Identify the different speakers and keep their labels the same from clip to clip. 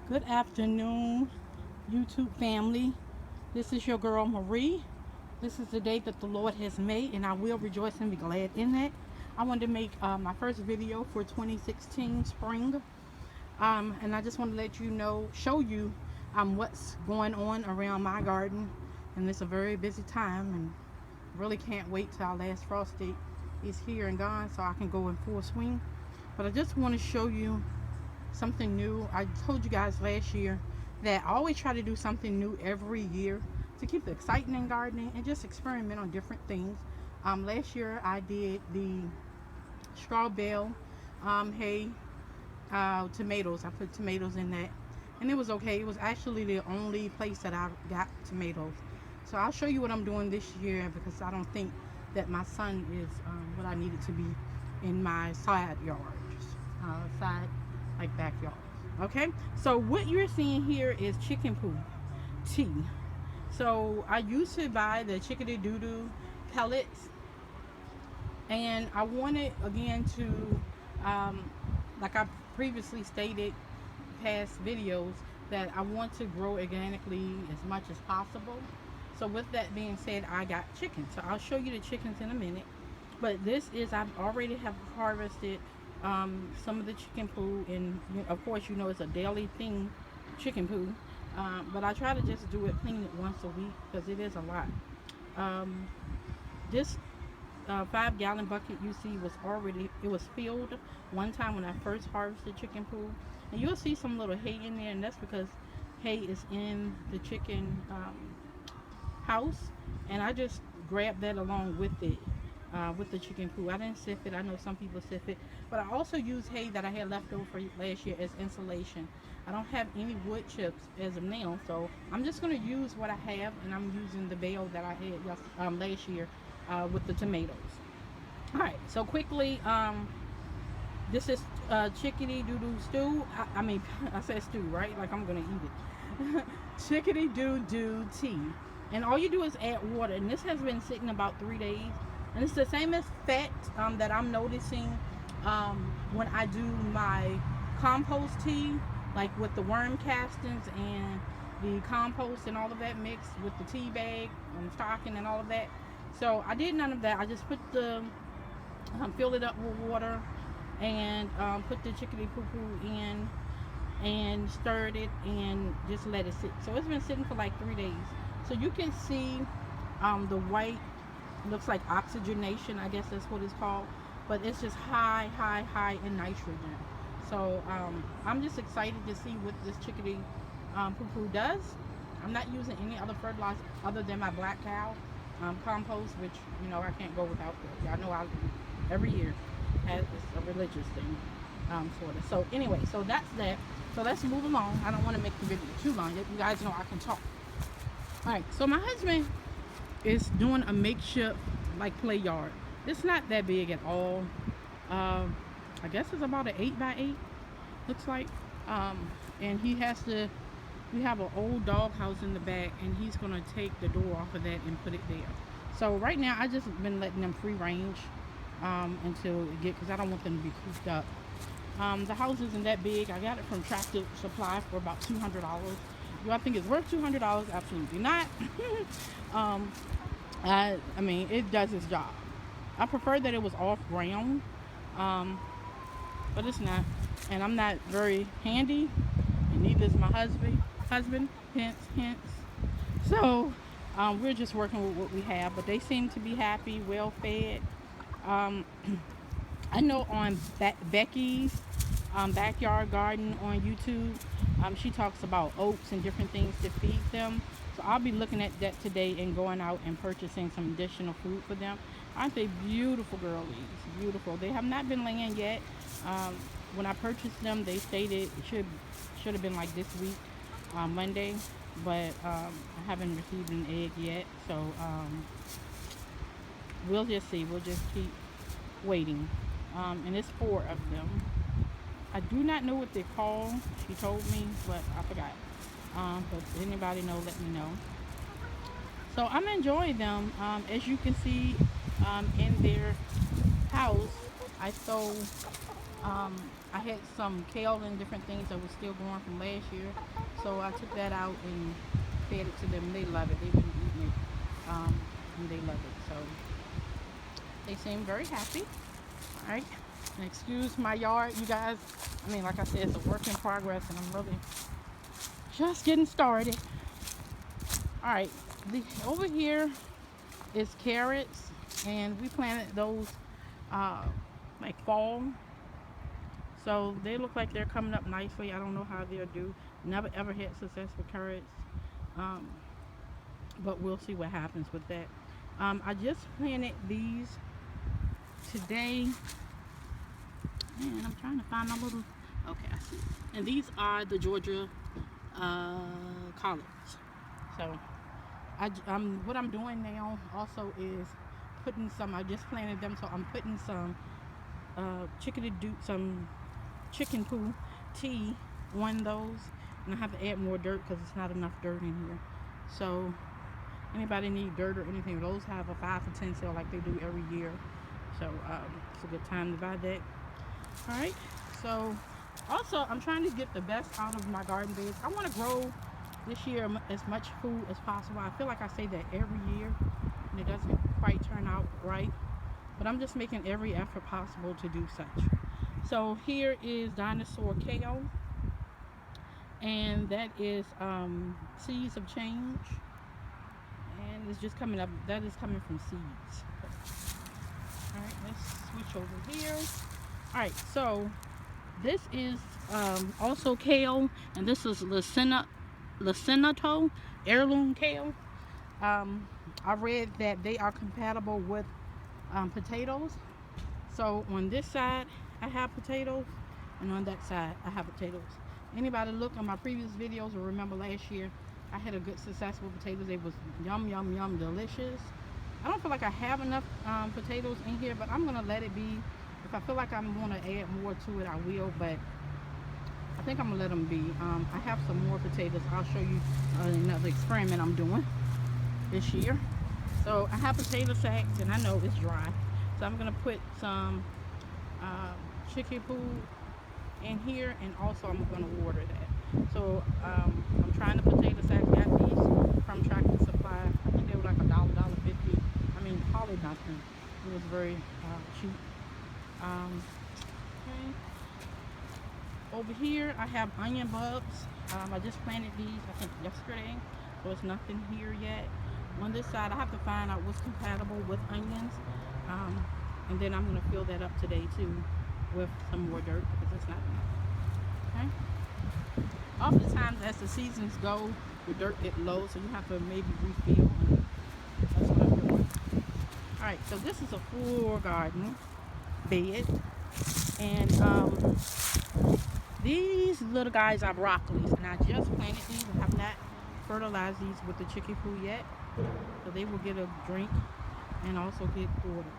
Speaker 1: Good afternoon, YouTube family. This is your girl Marie. This is the day that the Lord has made, and I will rejoice and be glad in it. I wanted to make my first video for 2016 spring, and I just want to let you know, show you what's going on around my garden. And it's a very busy time, and really can't wait till our last frost date is here and gone so I can go in full swing. But I just want to show you something new. I told you guys last year that I always try to do something new every year to keep it exciting in gardening and just experiment on different things. Last year I did the straw bale hay tomatoes. I put tomatoes in that, and it was okay. It was actually the only place that I got tomatoes. So I'll show you what I'm doing this year, because I don't think that my sun is what I need it to be in my side yards, side like backyard. Okay, so what you're seeing here is chicken poo tea. So I used to buy the chickadee doo doo pellets, and I wanted again to, like I previously stated past videos, that I want to grow organically as much as possible. So with that being said, I got chickens. So I'll show you the chickens in a minute. But this is, I've already have harvested some of the chicken poo, and of course you know it's a daily thing, chicken poo. But I try to just do it, clean it once a week, because it is a lot. This 5-gallon bucket you see was already, it was filled one time when I first harvested chicken poo, and you'll see some little hay in there, and that's because hay is in the chicken house, and I just grabbed that along with the chicken poo. I didn't sift it. I know some people sift it, but I also use hay that I had left over for last year as insulation. I don't have any wood chips as of now, so I'm just going to use what I have, and I'm using the bale that I had last year with the tomatoes. All right, so quickly, this is chickadee doo doo stew. I mean, I said stew, right? Like I'm gonna eat it. Chickadee doo doo tea, and all you do is add water. And this has been sitting about 3 days, and it's the same effect that I'm noticing when I do my compost tea, like with the worm castings and the compost and all of that mixed with the tea bag and stocking and all of that. So I did none of that. I just put the filled it up with water, and put the chickadee poo poo in and stirred it and just let it sit. So it's been sitting for like 3 days. So you can see the white looks like oxygenation, I guess that's what it's called, but it's just high in nitrogen. So I'm just excited to see what this chickadee poo poo does. I'm not using any other fertilizer other than my black cow compost, which I can't go without that. Y'all know I every year has a religious thing, sort of. So anyway, so that's that. So let's move along. I don't want to make the video too long. You guys know I can talk. All right. So my husband is doing a makeshift like play yard. It's not that big at all. I guess it's about an 8x8. Looks like. And he has to. We have an old dog house in the back, and he's gonna take the door off of that and put it there. So right now, I just been letting them free range until it get, because I don't want them to be cooped up. The house isn't that big. I got it from Tractor Supply for about $200. Do I think it's worth $200? Absolutely not. I mean, it does its job. I prefer that it was off ground, but it's not. And I'm not very handy, and neither is my husband. Hence. So we're just working with what we have, but they seem to be happy, well fed. I know on Becky's backyard garden on YouTube, she talks about oats and different things to feed them. So I'll be looking at that today and going out and purchasing some additional food for them. Aren't they beautiful girlies? Beautiful. They have not been laying yet. When I purchased them, they stated it should have been like this week, Monday, but I haven't received an egg yet. So we'll just see. We'll just keep waiting. And it's 4 of them. I do not know what they're called. She told me, but I forgot. But if anybody know, let me know. So I'm enjoying them. As you can see in their house, I I had some kale and different things that was still growing from last year, so I took that out and fed it to them. They love it. They've been eating it, and they love it. So they seem very happy. All right. And excuse my yard, you guys. I mean, like I said, it's a work in progress, and I'm really just getting started. All right. Over here is carrots, and we planted those uh, like fall. So they look like they're coming up nicely. I don't know how they'll do. Never ever had success with carrots, um, but we'll see what happens with that. I just planted these today, and I'm trying to find a little. Okay, I see. And these are the Georgia collards. So what I'm doing now also is putting some. I just planted them, so I'm putting some some chicken poo tea on those, and I have to add more dirt because it's not enough dirt in here. So anybody need dirt or anything, those have a 5 for 10 sale like they do every year. So it's a good time to buy that. All right. So also I'm trying to get the best out of my garden beds. I want to grow this year as much food as possible. I feel like I say that every year and it doesn't quite turn out right, but I'm just making every effort possible to do such. So here is dinosaur kale, and that is seeds of change, and it's just coming up. That is coming from seeds. All right, let's switch over here. All right, so this is also kale, and this is Lacinato heirloom kale. I read that they are compatible with potatoes. So on this side I have potatoes, and on that side I have potatoes. Anybody look on my previous videos or remember last year I had a good success with potatoes. They was yum yum yum delicious. I don't feel like I have enough potatoes in here, but I'm gonna let it be. If I feel like I'm gonna add more to it, I will, but I think I'm gonna let them be. I have some more potatoes. I'll show you another experiment I'm doing this year. So I have potato sacks, and I know it's dry, so I'm gonna put some chicken food in here, and also I'm gonna water that. So I'm trying the potato sacks. Got these from Tractor Supply. I think they were like $1.50. I mean, hardly nothing. It was very cheap. Okay. Over here I have onion bulbs. I just planted these I think yesterday, so it's nothing here yet. On this side I have to find out what's compatible with onions, and then I'm going to fill that up today too with some more dirt because it's not enough. Okay. Oftentimes as the seasons go, the dirt gets low, so you have to maybe refill, and that's what I'm doing. Alright, so this is a full garden bed, and these little guys are broccolis, and I just planted these. I have not fertilized these with the chicken food yet, so they will get a drink and also get water.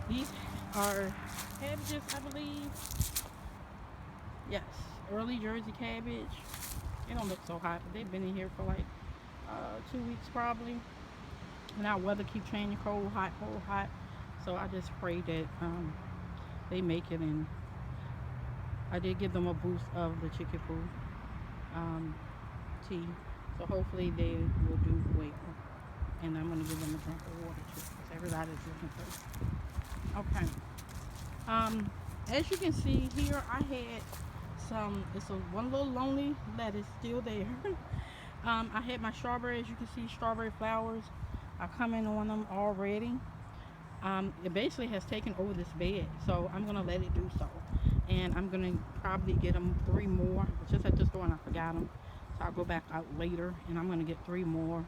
Speaker 1: These are cabbages, I believe. Yes, early Jersey cabbage. They don't look so hot, but they've been in here for like 2 weeks probably. And our weather keeps changing, cold, hot, cold, hot. So I just pray that they make it, and I did give them a boost of the chicken food tea. So hopefully they will do well. And I'm going to give them a drink of water too, because everybody's looking thirsty. Okay. As you can see here, I had it's one little lonely lettuce still there. I had my strawberry. As you can see, strawberry flowers are coming on them already. It basically has taken over this bed, so I'm going to let it do so. And I'm going to probably get them 3 more. It's just at the store and I forgot them. So I'll go back out later, and I'm going to get 3 more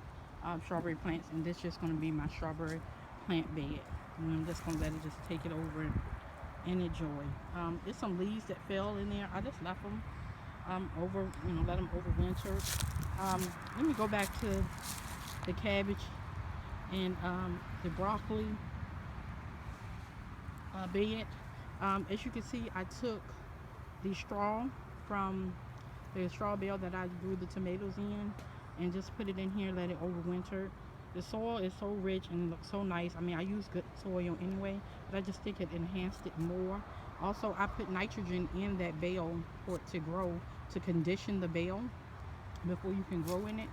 Speaker 1: strawberry plants, and this is just going to be my strawberry plant bed. And I'm just going to let it just take it over and enjoy. There's some leaves that fell in there. I just left them let them overwinter. Let me go back to the cabbage and the broccoli bed. As you can see, I took the straw from the straw bale that I grew the tomatoes in and just put it in here, let it overwinter. The soil is so rich and it looks so nice. I mean, I use good soil anyway, but I just think it enhanced it more. Also, I put nitrogen in that bale for it to grow, to condition the bale before you can grow in it.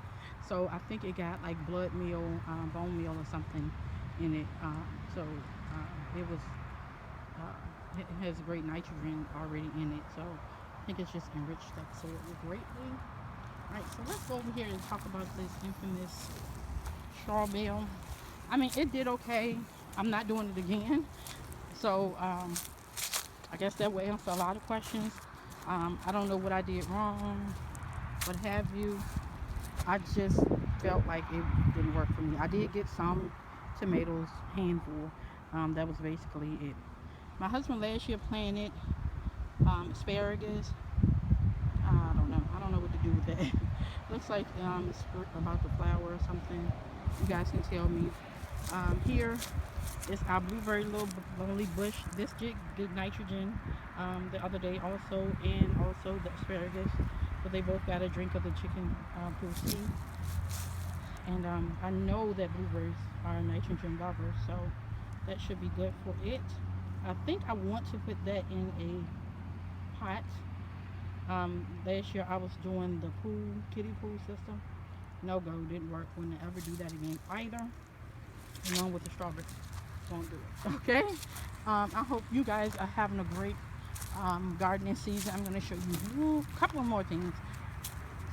Speaker 1: So I think it got like blood meal, bone meal, or something in it. It was it has great nitrogen already in it. So I think it's just enriched that soil greatly. All right, so let's go over here and talk about this infamous straw bale. I mean, it did okay. I'm not doing it again. So I guess that will answer a lot of questions. I don't know what I did wrong, what have you. I just felt like it didn't work for me. I did get some tomatoes, handful. That was basically it. My husband last year planted asparagus. I don't know. I don't know what to do with that. Looks like it's about to flower or something. You guys can tell me. Here is our blueberry little lonely bush. This did good nitrogen the other day also, and also the asparagus. So they both got a drink of the chicken pool tea. And I know that blueberries are nitrogen lovers, so that should be good for it. I think I want to put that in a pot. Last year I was doing the kiddie pool system. No go, didn't work. Wouldn't ever do that again either. Along with the strawberries, won't do it. Okay. I hope you guys are having a great gardening season. I'm going to show you a couple of more things.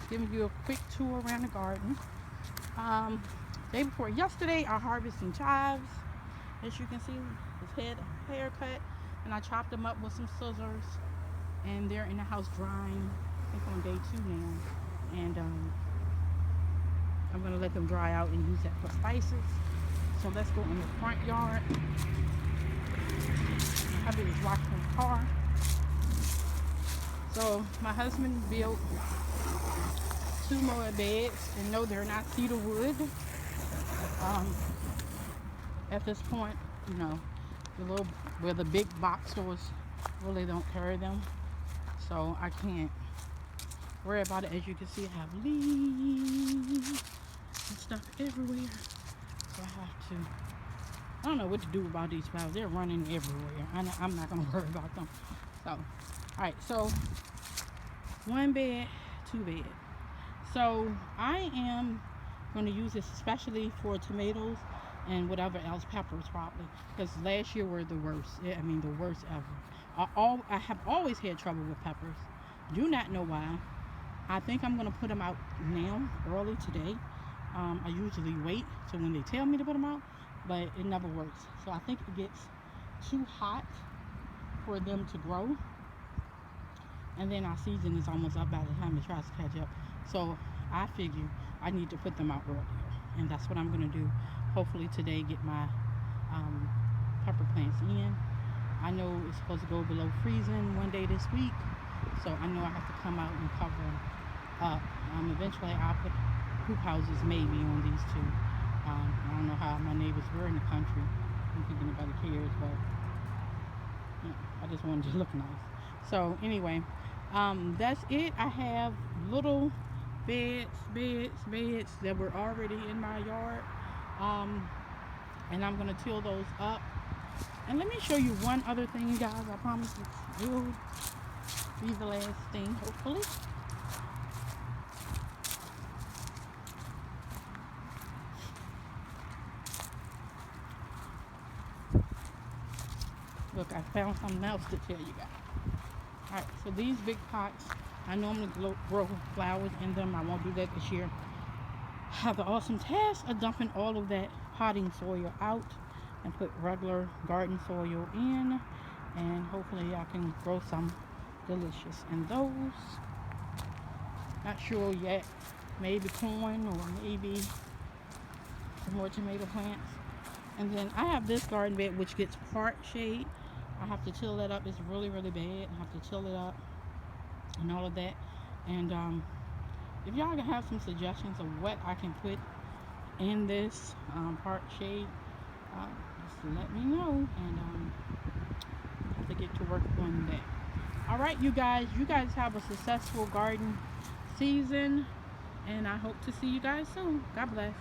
Speaker 1: Giving you a quick tour around the garden. Day before yesterday, I harvested some chives. As you can see, his haircut, and I chopped them up with some scissors. And they're in the house drying. I think on day 2 now. And I'm going to let them dry out and use that for spices. So let's go in the front yard. I was washing the car. So my husband built 2 more beds, and no, they're not cedar wood. At this point, you know, where the big box stores really don't carry them, so I can't worry about it. As you can see, I have leaves and stuff everywhere, so I don't know what to do about these flowers. They're running everywhere. I'm not going to worry about them. So, all right, so 1 bed, 2 bed. So I am going to use this especially for tomatoes and whatever else, peppers probably, because last year were the worst. I mean, the worst ever. I have always had trouble with peppers. Do not know why. I think I'm going to put them out now, early today. I usually wait till when they tell me to put them out, but it never works. So I think it gets too hot for them to grow, and then our season is almost up by the time it tries to catch up. So I figure I need to put them out earlier, and that's what I'm going to do. Hopefully today get my pepper plants in. I know it's supposed to go below freezing one day this week, so I know I have to come out and cover them up. Eventually I'll put hoop houses maybe on these 2. I don't know how my neighbors were in the country. I don't think anybody cares, but you know, I just wanted to look nice. So anyway, that's it. I have little beds that were already in my yard, and I'm gonna till those up. And let me show you one other thing, you guys. I promise it will be the last thing, hopefully. Look, I found something else to tell you guys. Alright, so these big pots, I normally grow flowers in them. I won't do that this year. I have the awesome task of dumping all of that potting soil out and put regular garden soil in, and hopefully I can grow some delicious in those. Not sure yet. Maybe corn, or maybe some more tomato plants. And then I have this garden bed which gets part shade. I have to till that up. It's really bad. I have to till it up and all of that. And if y'all can have some suggestions of what I can put in this part shade, just let me know, and I have to get to work on that. All right, you guys have a successful garden season, and I hope to see you guys soon. God bless.